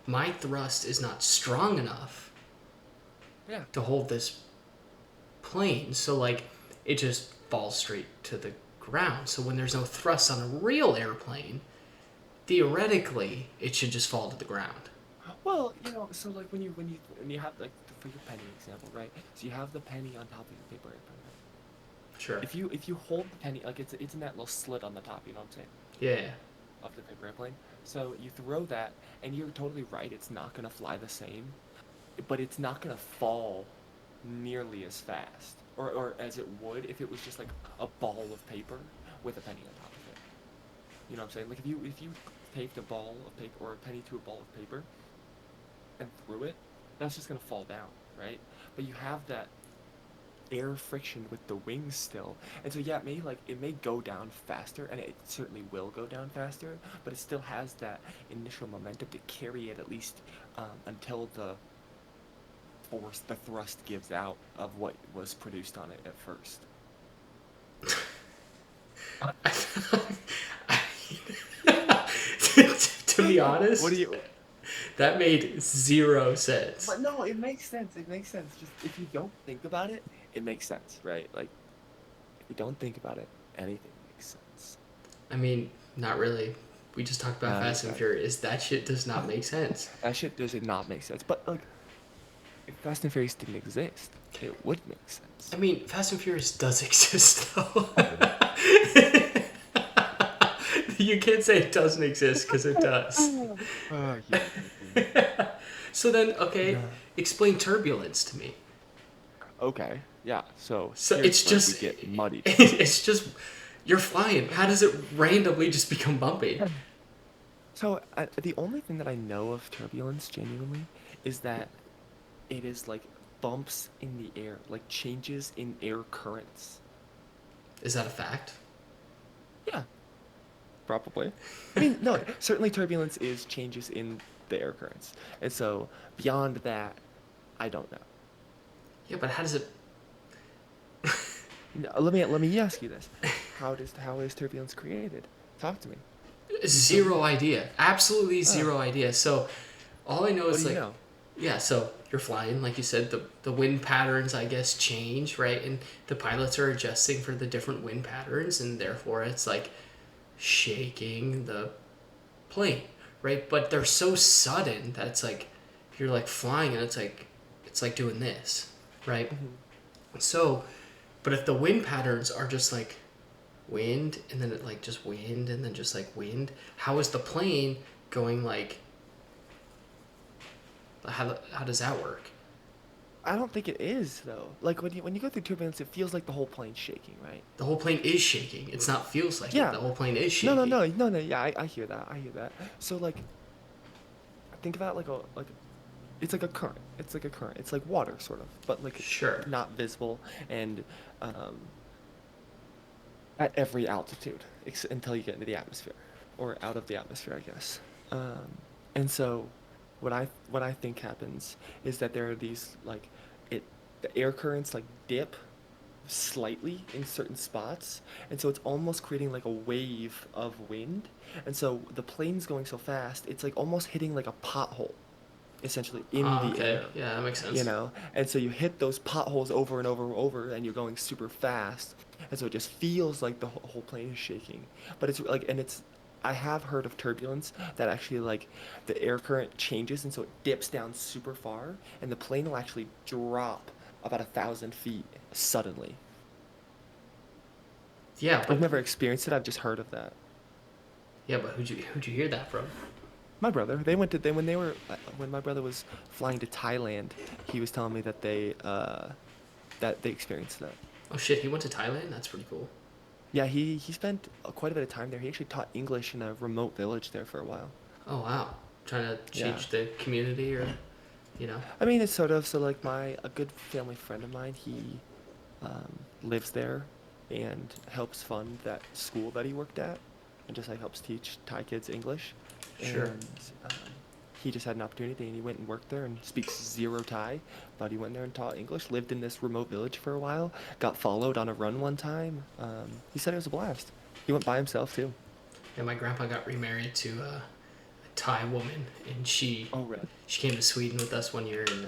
My thrust is not strong enough Yeah. to hold this plane. So, like, it just falls straight to the ground. So, when there's no thrust on a real airplane, theoretically, it should just fall to the ground. Well, so like when you have like for your penny example, right? So you have the penny on top of your paper airplane, right? Sure. If you hold the penny like it's in that little slit on the top, you know what I'm saying, Yeah. of the paper airplane. So you throw that, and you're totally right. It's not gonna fly the same, but it's not gonna fall nearly as fast, or as it would if it was just like a ball of paper with a penny on top of it. You know what I'm saying? Like if you taped a ball of paper or a penny to a ball of paper and threw it, that's just gonna fall down, right? But you have that air friction with the wings still, and so yeah, it may go down faster, and it certainly will go down faster, but it still has that initial momentum to carry it at least until the thrust gives out of what was produced on it at first. To be What do honest, you? that made zero sense. But no, it makes sense. It makes sense. Just if you don't think about it, it makes sense, right? Like if you don't think about it, anything makes sense. I mean, not really. We just talked about No, you're Fast and fine. Furious. That shit does not make sense. That shit does not make sense. But like, if Fast and Furious didn't exist, it would make sense. I mean, Fast and Furious does exist, though. You can't say it doesn't exist because it does. Yeah. So then, okay, No. explain turbulence to me. Okay. Yeah. So So here's it's where we just, get muddied. it's just, you're flying. How does it randomly just become bumpy? So the only thing that I know of turbulence genuinely is that it is like bumps in the air, like changes in air currents. Is that a fact? Yeah, probably. I mean, no, certainly turbulence is changes in the air currents. And so beyond that, I don't know. Yeah, but how does it? Let me ask you this. How is turbulence created? Talk to me. You tell Zero me. idea. Absolutely Oh, zero idea. So all I know what is do you like, know? yeah, so you're flying, like you said, the wind patterns, I guess, change, right? And the pilots are adjusting for the different wind patterns, and therefore it's like shaking the plane, right? But they're so sudden that it's like you're like flying and it's like doing this, right? Hmm. So, but if the wind patterns are just like wind and then it like just wind and then just like wind, how is the plane going like how does that work? I don't think it is though. Like when you go through turbulence, it feels like the whole plane's shaking, right? The whole plane is shaking. It's not feels like it. Yeah. The whole plane is No, no, shaking. no, no, no. Yeah, I hear that. I hear that. So like, think about like it's like a current. It's like a current. It's like water, sort of, but like Sure. not visible and um at every altitude until you get into the atmosphere or out of the atmosphere, I guess. Um, and so what I think happens is that there are these like it the air currents like dip slightly in certain spots, and so it's almost creating like a wave of wind. And so the plane's going so fast, it's like almost hitting like a pothole essentially in the Okay. air, Yeah, that makes you sense. know? And so you hit those potholes over and over and over, and you're going super fast. And so it just feels like the whole plane is shaking. But it's like, and it's, I have heard of turbulence that actually like the air current changes, and so it dips down super far, and the plane will actually drop about 1,000 feet suddenly. Yeah, I've but never experienced it. I've just heard of that. yeah, but who'd you hear that from? My brother, they went to they when they were when my brother was flying to Thailand, he was telling me that they experienced that. Oh shit, he went to Thailand. That's pretty cool. Yeah, he spent quite a bit of time there. He actually taught English in a remote village there for a while. Oh wow, trying to Yeah. change the community, or you know. I mean, it's sort of so like my a good family friend of mine, he lives there and helps fund that school that he worked at, and just like helps teach Thai kids English. Sure. And he just had an opportunity, and he went and worked there and speaks zero Thai, but he went there and taught English. Lived in this remote village for a while. Got followed on a run one time. He said it was a blast. He went by himself too. Yeah, my grandpa got remarried to a Thai woman, and she Oh, really? she came to Sweden with us one year, and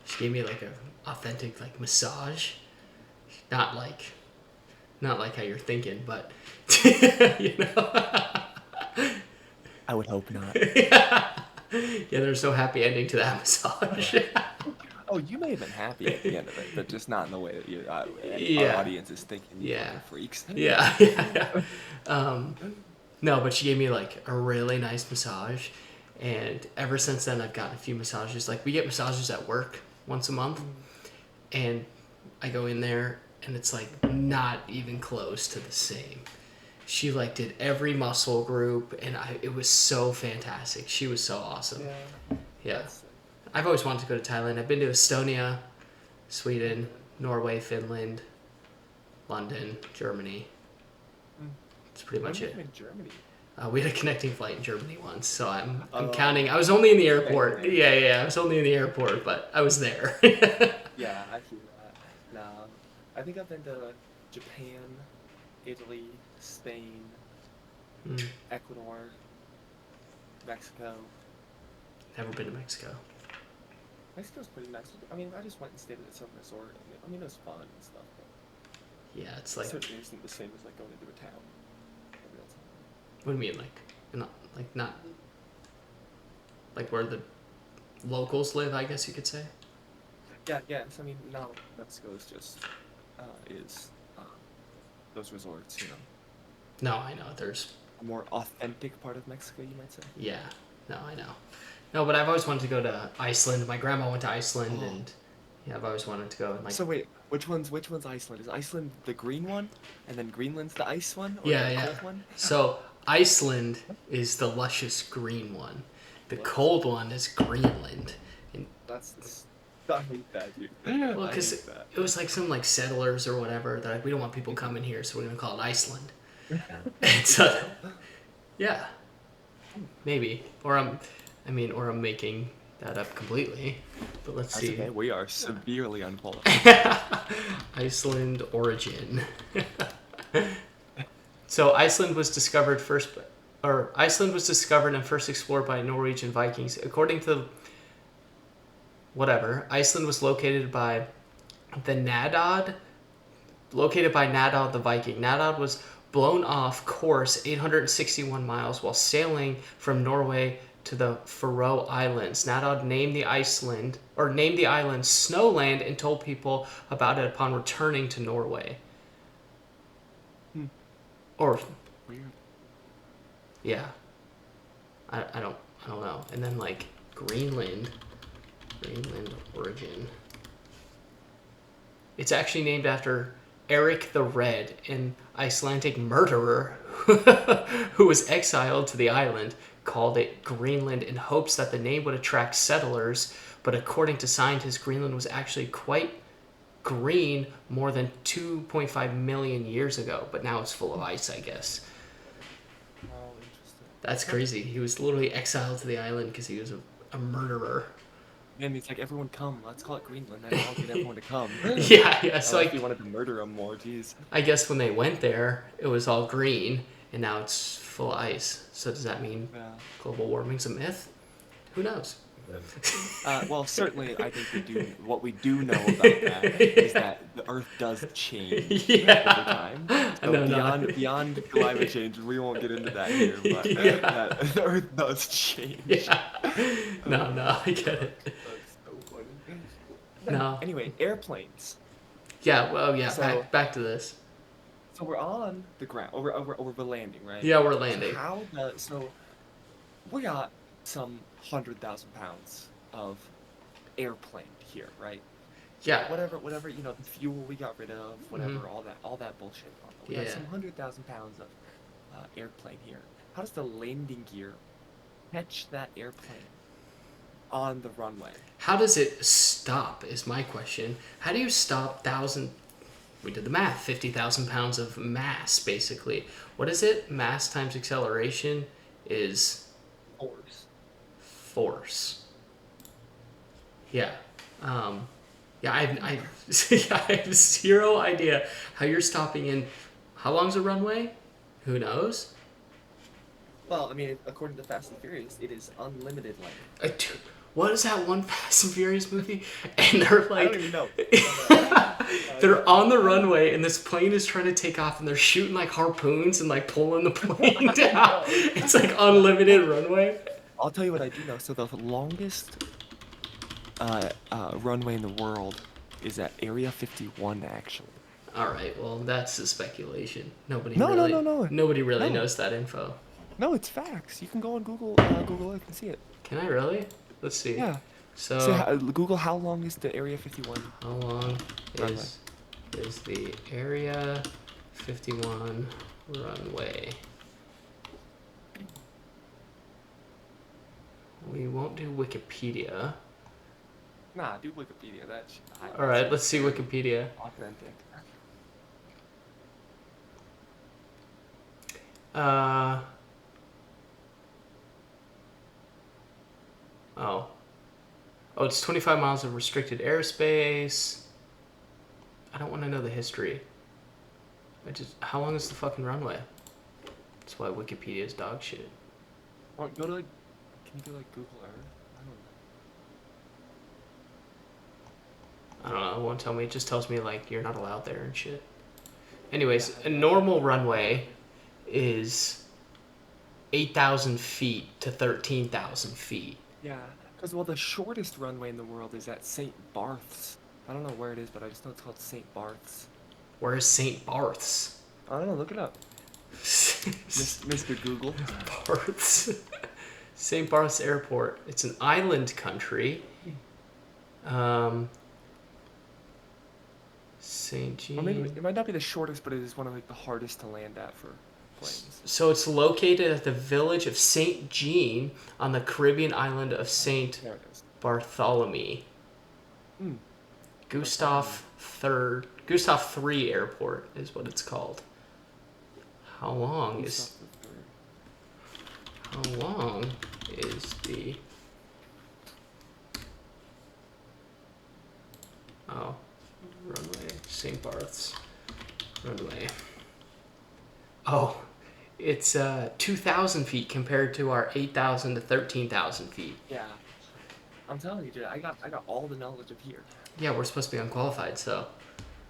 she gave me like a authentic like massage. Not like not like how you're thinking, but you know. I would hope not. Yeah, there's no happy ending to that massage. Oh, you may have been happy at the end of it, but just not in the way that our Yeah, audience is thinking you yeah, fucking freaks. yeah. No, but she gave me like a really nice massage, and ever since then I've gotten a few massages. Like we get massages at work once a month, and I go in there and it's like not even close to the same. She like did every muscle group, and it was so fantastic. She was so awesome. Yeah, Yeah. that's I've always wanted to go to Thailand. I've been to Estonia, Sweden, Norway, Finland, London, Germany. mm. That's pretty When much did it. you in Germany? We had a connecting flight in Germany once, so I'm Oh, counting. I was only in the yeah, you're airport. there. Yeah. I was only in the airport, but I was there. Yeah, I feel that. Nah, I think I've been to Japan, Italy, Spain, Mm, Ecuador, Mexico. never been to Mexico. Mexico's pretty nice. I mean, I just went and stayed at some resort. And I mean, it was fun and stuff, but Yeah, it's it like, certainly isn't the same as like going into a town in real time. what do you mean, like, not like where the locals live? I guess you could say. Yeah, yeah. So, I mean, now Mexico is just is those resorts, you know, No, I know. There's a more authentic part of Mexico, you might say. Yeah. No, I know. No, but I've always wanted to go to Iceland. My grandma went to Iceland, Oh, and yeah, I've always wanted to go. And like, so wait, which one's Iceland? Is Iceland the green one, and then Greenland's the ice one, or yeah, the yeah. cold one? So Iceland is the luscious green one. The What? cold one is Greenland. And I hate that, dude. well, I because hate that. it was like some like settlers or whatever. They're like, we don't want people coming here, so we're gonna call it Iceland. And Is that so, so? yeah, maybe. Or I'm making that up completely. But let's That's see. okay. We are severely unqualified. Iceland origin. So Iceland was discovered and first explored by Norwegian Vikings. According to whatever, Iceland was the Nadod, located by Nadod the Viking. Nadod was blown off course 861 miles while sailing from Norway to the Faroe Islands. Nadod named the island Snowland and told people about it upon returning to Norway. Hmm, Or weird. yeah, I don't know. And then like Greenland origin. It's actually named after Eric the Red, an Icelandic murderer who was exiled to the island, called it Greenland in hopes that the name would attract settlers. But according to scientists, Greenland was actually quite green more than 2.5 million years ago, but now it's full of ice, I guess. Oh, interesting. That's crazy. He was literally exiled to the island because he was a murderer. Man, it's like everyone come. Let's call it Greenland, and I'll get everyone to come. Yeah. So Unless we wanted to murder them more, jeez. I guess when they went there, it was all green, and now it's full of ice. So does that mean Yeah. global warming's a myth? Who knows? Well, certainly, I think what we do know about that is that the Earth does change over Yeah. time. So No, beyond climate change, we won't get into that here, but Yeah. that the Earth does change. Yeah. Oh, No, I get it. that's so funny. No. Anyway, airplanes. Yeah. Well, yeah. So, Back to this. So we're on the ground, or we're landing, right? Yeah, we're So landing. so we got some 100,000 pounds of airplane here, right? Yeah. Whatever, the fuel we got rid of, Hmm. whatever, all that bullshit. We got Yeah. some 100,000 pounds of airplane here. How does the landing gear catch that airplane on the runway? How does it stop? Is my question. How do you stop thousand? We did the math. 50,000 pounds of mass, basically. What is it? Mass times acceleration is Force. force. Yeah. Um, yeah, yeah, I have zero idea how you're stopping in. How long's a runway? Who knows? Well, I mean, according to Fast and Furious, it is unlimited length. Dude, what is that one Fast and Furious movie? And they're I don't like, even know. I don't they're know. on the runway, and this plane is trying to take off, and they're shooting like harpoons and like pulling the plane I down. know. It's like unlimited runway. I'll tell you what I do know. So the longest runway in the world is at Area 51, actually. All right, well that's a speculation. No, no, no, no, Nobody really no, knows that info. no. It's facts. You can go on Google Earth and see it. Can I really? Let's see. Yeah. Say So, Google how long is the Area 51 how long runway? is the Area 51 runway? We won't do Wikipedia. Nah, do Wikipedia. That's All right, let's see very Wikipedia. authentic. Uh oh. Oh, it's 25 miles of restricted airspace. I don't want to know the history. How long is the fucking runway? That's why Wikipedia is dog shit. Or go to like, can you go like Google Earth? I don't know. I don't know. It won't tell me. It just tells me like you're not allowed there and shit. Yeah, Anyways, a normal runway is 8,000 feet to 13,000 feet. yeah. Because well, the shortest runway in the world is at St. Barth's. I don't know where it is, but I just know it's called St. Barth's. Where is St. Barth's? I don't know. Look it up, Mr. Google. Barth's. St. Barth's Airport. It's an island country. St. Or maybe Jean. it might not be the shortest, but it is one of like the hardest to land at for planes. So it's located at the village of St. Jean on the Caribbean island of St. There it is. Bartholomew. Hmm. Gustav III Airport is what it's called. How long is the runway? St. Barth's runway. Oh, it's 2,000 feet compared to our 8,000 to 13,000 feet. Yeah. I'm telling you, dude, I got all the knowledge of here. Yeah, we're supposed to be unqualified, so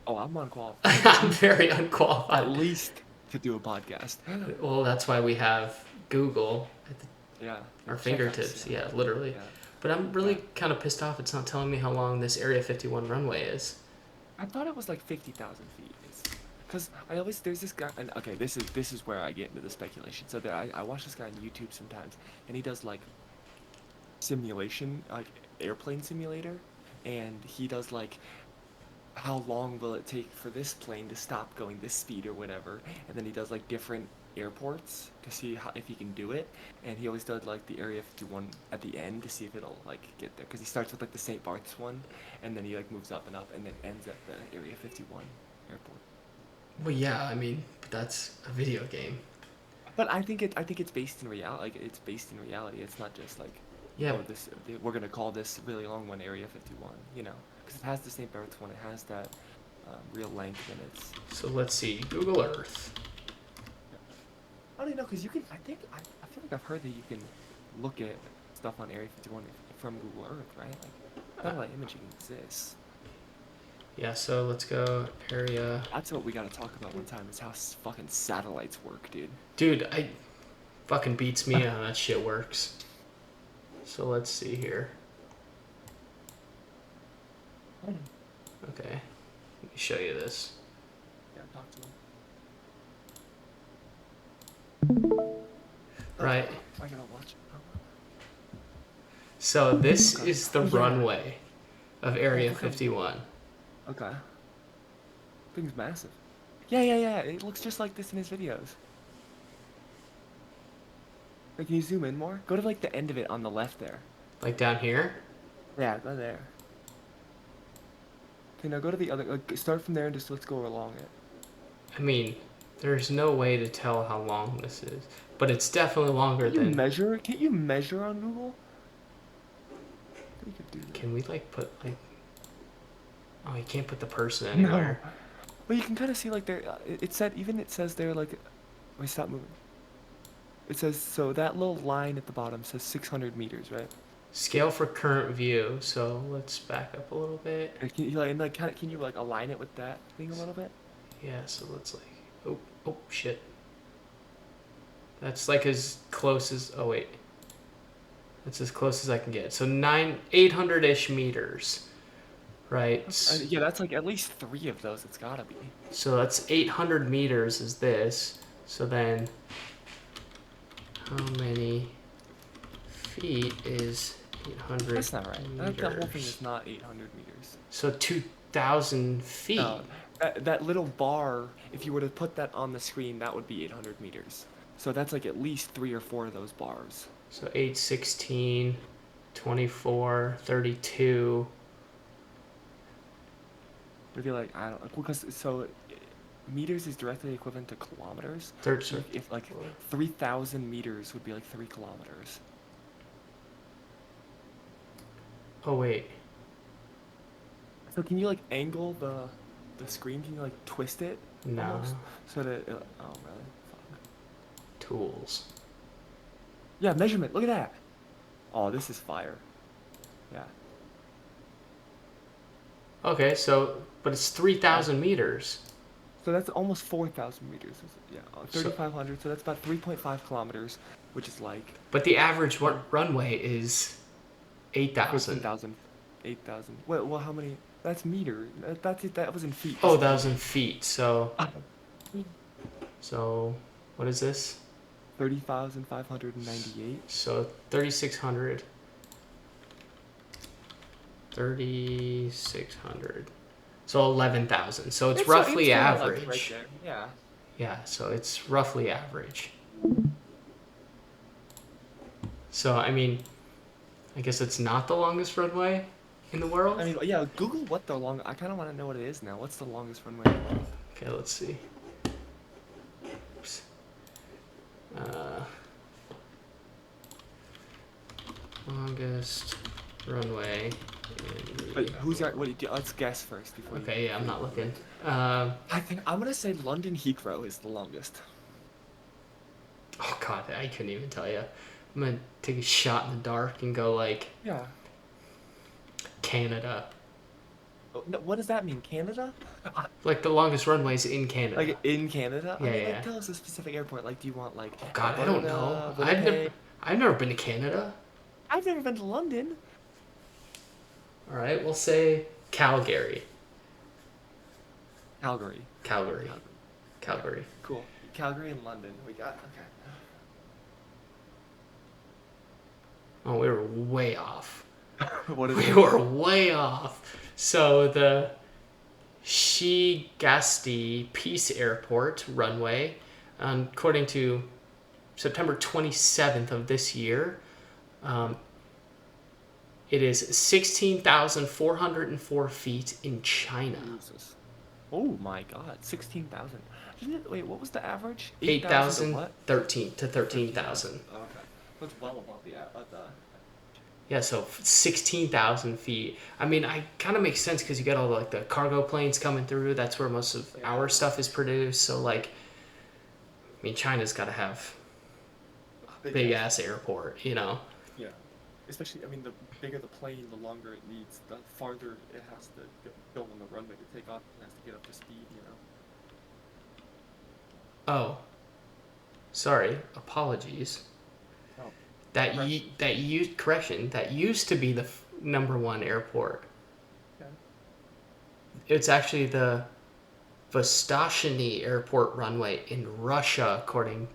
Oh, I'm unqualified. I'm very At unqualified. least to do a podcast. Well, that's why we have Google at Yeah. our Check us, fingertips. Yeah, literally. Yeah. But I'm really kind of pissed off it's not telling me how long this Area 51 runway is. I thought it was like 50,000 feet. Because there's this guy, and okay, this is where I get into the speculation. So I watch this guy on YouTube sometimes, and he does like simulation, like airplane simulator, and he does like how long will it take for this plane to stop going this speed or whatever, and then he does like different airports to see how, if he can do it, and he always does like the Area 51 at the end to see if it'll like get there, because he starts with like the St. Barth's one, and then he like moves up and up, and then ends at the Area 51 airport. Well, yeah, I mean, that's a video game. But I think it's based in reality. Like it's based in reality. It's not just like, Yeah. oh, we're gonna call this really long one Area 51. Because it has the St. Barth's one. It has that real length, and it's. So let's see. Google Earth. I don't even know, because you can. I feel like I've heard that you can look at stuff on Area 51 from Google Earth, right? Like satellite imaging exists. Yeah, so let's go area. That's what we gotta talk about one time. Is how fucking satellites work, dude. Dude, I fucking beats me how that shit works. So let's see here. Okay. Let me show you this. Yeah, talk to them. right? I gotta watch it. So this Okay. is the Oh yeah. runway of Yeah. Area Look how. 51. Okay. Thing's massive. Yeah, yeah, yeah. It looks just like this in his videos. Like, can you zoom in more? Go to like the end of it on the left there. Like down here? Yeah, go there. Okay, now go to the other. Like, start from there and just let's go along it. I mean, there's no way to tell how long this is, but it's definitely longer Can you than. measure? Can't you measure on Google? You could do that. Can we like put like? Oh, you can't put the person No. anywhere. But you can kind of see like there. It said even it says there like. Wait, stop moving. It says so that little line at the bottom says 600 meters, right? Scale for current view. So let's back up a little bit. Can you like and like kind of can you like align it with that thing a little bit? Yeah. So let's like. Oh, oh shit. That's like as close as. Oh wait. That's as close as I can get. So 800-ish meters, right? Yeah, that's like at least 3 of those. It's gotta be. So that's 800 meters is this. So then how many feet is 800 That's not right. That whole thing meters? is not 800 meters. So 2,000 No, feet. that little bar, if you were to put that on the screen, that would be 800 meters. So that's like at least 3 or 4 of those bars. So 8, 16, 24, 32. It'd be like, I don't, because so meters is directly equivalent to kilometers. So 13. if like 3,000 meters would be like 3 kilometers. Oh, wait. So can you like angle the screen? Can you like twist it No. almost so that oh really? Fuck. Tools. Yeah, measurement. Look at that. Oh, this is fire. Yeah. Okay, so, but it's Yeah. 3,000 meters. So that's almost 4,000 meters. Yeah, So, 3,500. So that's about 3.5 kilometers, which is like but the average uh, runway is 8,000. 13,000, 8,000. Well, how many? That's meter. That's it. That was in feet. Oh, This is 1,000 feet. So, in so what is this? 30,598. So 3,600. 3,600. So 11,000. So it's It's roughly kind of like right average. there. Yeah. Yeah, so it's roughly average. So, I mean, I guess it's not the longest runway in the I world. mean, yeah. Google what the long. I kind of want to know what it is now. What's the longest runway in the world? Okay, let's see. Oops. Uh, longest runway in But the who's got? world. Let's guess first before you. Okay, yeah, I'm not looking. I think I'm gonna say London Heathrow is the longest. Oh god, I couldn't even tell you. I'm gonna take a shot in the dark and go like Yeah. Canada. Oh, no, what does that mean? Canada? Like the longest runways in Canada. Like in Canada? I Yeah, mean, yeah. like tell us a specific airport. Like, do you want like Oh god, I don't know. Alberta, Winnipeg? I've never been to Canada. I've never been to London. All right, we'll say Calgary. Calgary. Calgary. Calgary. Okay. Calgary. Cool. Calgary and London. We got okay. Oh, we were way off. What is We it? were way off. So the Shigasti Peace Airport runway, according to September 27th of this year, um, it is 16,404 feet in China. Jesus. Oh my God, 16,000. Wait, what was the average? 8,000 to what? 8,013 to 13,000. Oh, okay. That's well above the. Yeah, so 16,000 feet. I mean, I kind of makes sense because you got all like the cargo planes coming through. That's where most of our stuff is produced. So like, I mean, China's got to have a big ass airport, you know? Yeah. Especially, I mean, the bigger the plane, the longer it needs, the farther it has to go on the runway to take off. It has to get up to speed, you know? Oh, sorry. Apologies. Oh, Correction. That used to be the number one airport. okay. It's actually the Vostochny Airport runway in Russia, according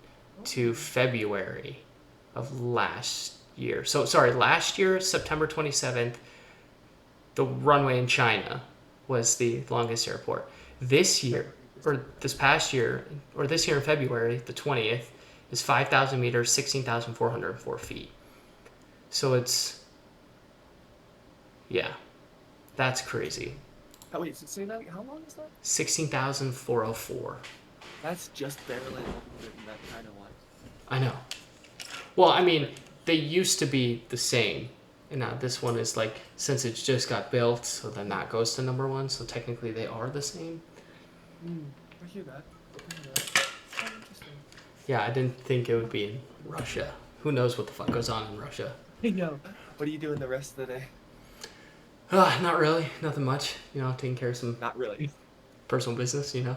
to February of last year. So sorry, last year September 27th, the runway in China was the longest airport. This year, or this past year, or this year in February, the 20th, is 5,000 meters, 16,404 feet. So it's, yeah, that's crazy. Oh, wait, so say that. How long is that? 16,404. That's just barely longer than that China one. I know. Well, I mean, they used to be the same. And now this one is like, since it's just got built, so then that goes to number one. So technically they are the same. I hear that. Oh, interesting. Yeah, I didn't think it would be in Russia. Who knows what the fuck goes on in Russia? I know. What are you doing the rest of the day? Not really. Nothing much. Taking care of some Not really. personal business, Yeah, I hear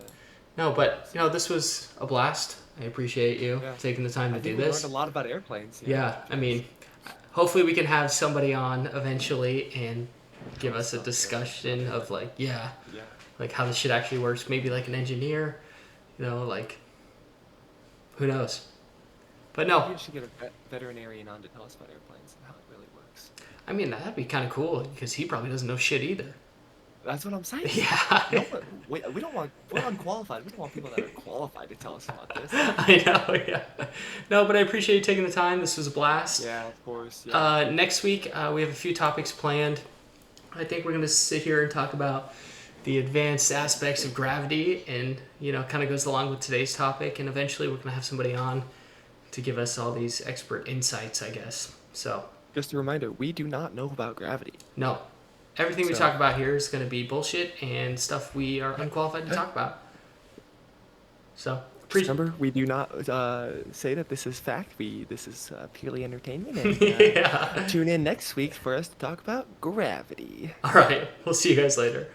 that. No, but, this was a blast. I appreciate you taking the time to I do think we this. learned a lot about airplanes. Yeah, I mean, hopefully we can have somebody on eventually and give us a discussion of Yeah. like how this shit actually works. Maybe like an engineer, like who knows. But Maybe no, we should get a veterinarian on to tell us about airplanes and how it really works. I mean that'd be kind of cool because he probably doesn't know shit either. That's what I'm saying. Yeah, No, we don't want. We're unqualified. We don't want people that are qualified to tell us about this. I know. Yeah, no, but I appreciate you taking the time. This was a blast. Yeah, of course. Yeah. Next week we have a few topics planned. I think we're gonna sit here and talk about the advanced aspects of gravity, and kind of goes along with today's topic. And eventually, we're gonna have somebody on to give us all these expert insights, I guess. So, Just a reminder: we do not know about gravity. no, everything we talk about here is gonna be bullshit and stuff we are unqualified to talk about. So, Remember, we do not say that this is fact. This is purely entertainment. And, yeah. Tune in next week for us to talk about gravity. All right, we'll see you guys later.